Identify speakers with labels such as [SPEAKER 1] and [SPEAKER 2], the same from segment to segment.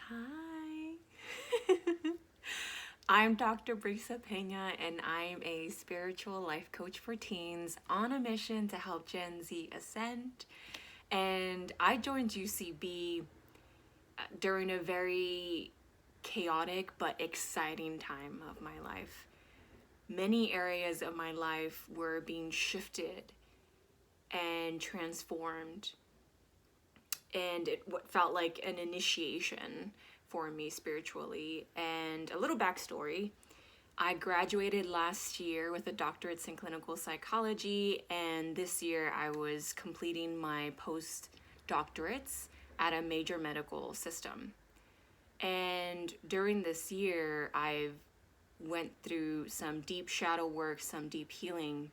[SPEAKER 1] Hi. I'm Dr. Brisa Peña, and I'm a spiritual life coach for teens on a mission to help Gen Z ascend. And I joined UCB during a very chaotic but exciting time of my life. Many areas of my life were being shifted and transformed, and it felt like an initiation for me spiritually. And a little backstory: I graduated last year with a doctorate in clinical psychology, and this year I was completing my postdoctorates at a major medical system. And during this year, I've went through some deep shadow work, some deep healing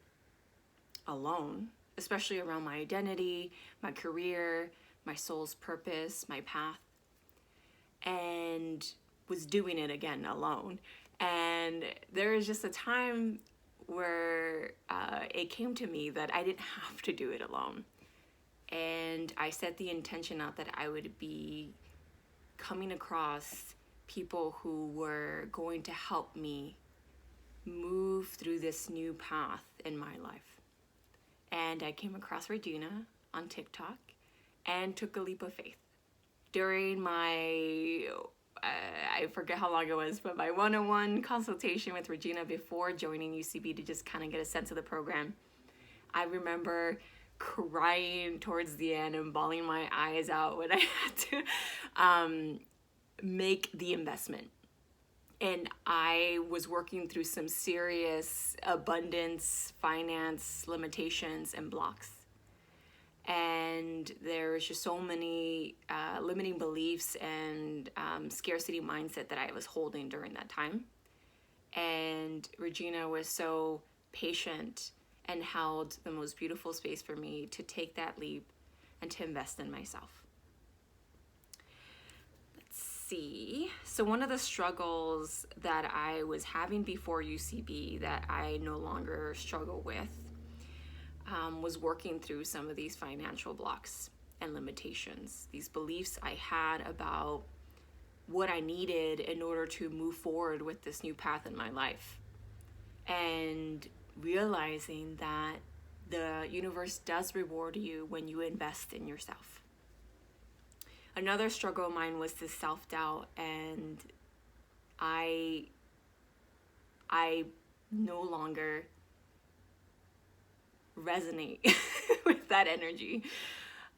[SPEAKER 1] alone, especially around my identity, my career, my soul's purpose, my path, and was doing it again alone. And there was just a time where it came to me that I didn't have to do it alone. And I set the intention out that I would be coming across people who were going to help me move through this new path in my life. And I came across Regina on TikTok and took a leap of faith. During my, I forget how long it was, but my one-on-one consultation with Regina before joining UCB to just kind of get a sense of the program, I remember crying towards the end and bawling my eyes out when I had to make the investment. And I was working through some serious abundance, finance limitations and blocks. And there was just so many limiting beliefs and scarcity mindset that I was holding during that time. And Regina was so patient and held the most beautiful space for me to take that leap and to invest in myself. So one of the struggles that I was having before UCB that I no longer struggle with was working through some of these financial blocks and limitations, these beliefs I had about what I needed in order to move forward with this new path in my life, and realizing that the universe does reward you when you invest in yourself. Another struggle of mine was this self-doubt, and I no longer resonate with that energy.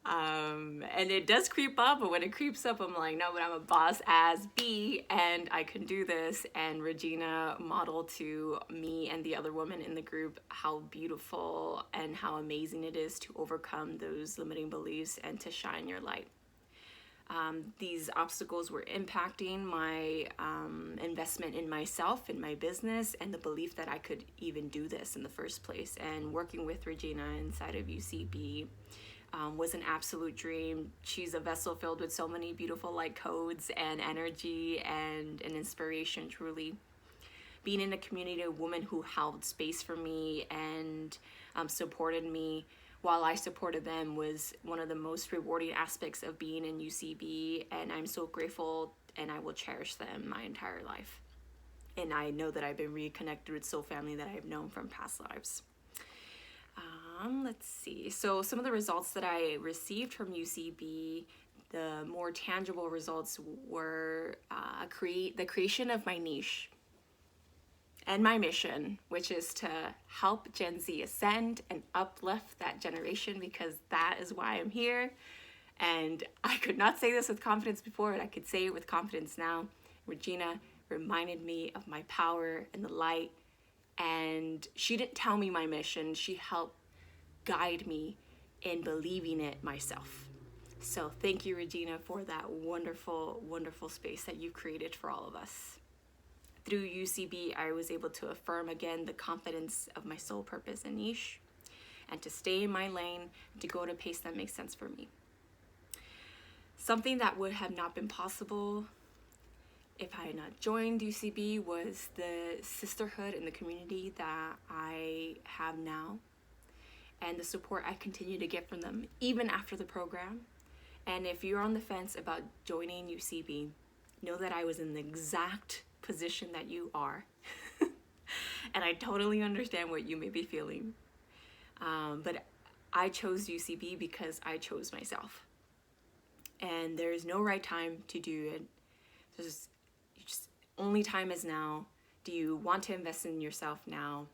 [SPEAKER 1] And it does creep up, but when it creeps up, I'm like, no, but I'm a boss as B, and I can do this. And Regina modeled to me and the other women in the group how beautiful and how amazing it is to overcome those limiting beliefs and to shine your light. These obstacles were impacting my investment in myself, in my business, and the belief that I could even do this in the first place. And working with Regina inside of UCB was an absolute dream. She's a vessel filled with so many beautiful light codes and energy and an inspiration, truly. Being in a community of women who held space for me and supported me while I supported them was one of the most rewarding aspects of being in UCB, and I'm so grateful, and I will cherish them my entire life. And I know that I've been reconnected with soul family that I've known from past lives. Let's see. So some of the results that I received from UCB, the more tangible results were the creation of my niche and my mission, which is to help Gen Z ascend and uplift that generation, because that is why I'm here. And I could not say this with confidence before, but I could say it with confidence now. Regina reminded me of my power and the light, and she didn't tell me my mission. She helped guide me in believing it myself. So thank you, Regina, for that wonderful, wonderful space that you've created for all of us. Through UCB, I was able to affirm again the confidence of my soul purpose and niche, and to stay in my lane, to go at a pace that makes sense for me. Something that would have not been possible if I had not joined UCB was the sisterhood and the community that I have now, and the support I continue to get from them, even after the program. And if you're on the fence about joining UCB, know that I was in the exact position that you are. And I totally understand what you may be feeling. But I chose UCB because I chose myself. And there's no right time to do it. There's just only time is now. Do you want to invest in yourself now?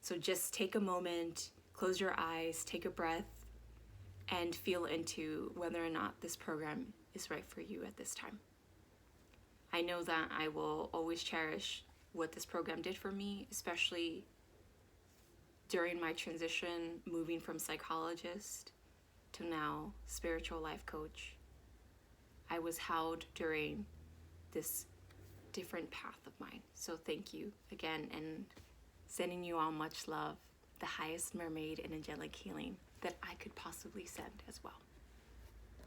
[SPEAKER 1] So just take a moment, close your eyes, take a breath, and feel into whether or not this program is right for you at this time. I know that I will always cherish what this program did for me, especially during my transition, moving from psychologist to now spiritual life coach. I was held during this different path of mine. So thank you again, and sending you all much love, the highest mermaid and angelic healing that I could possibly send as well.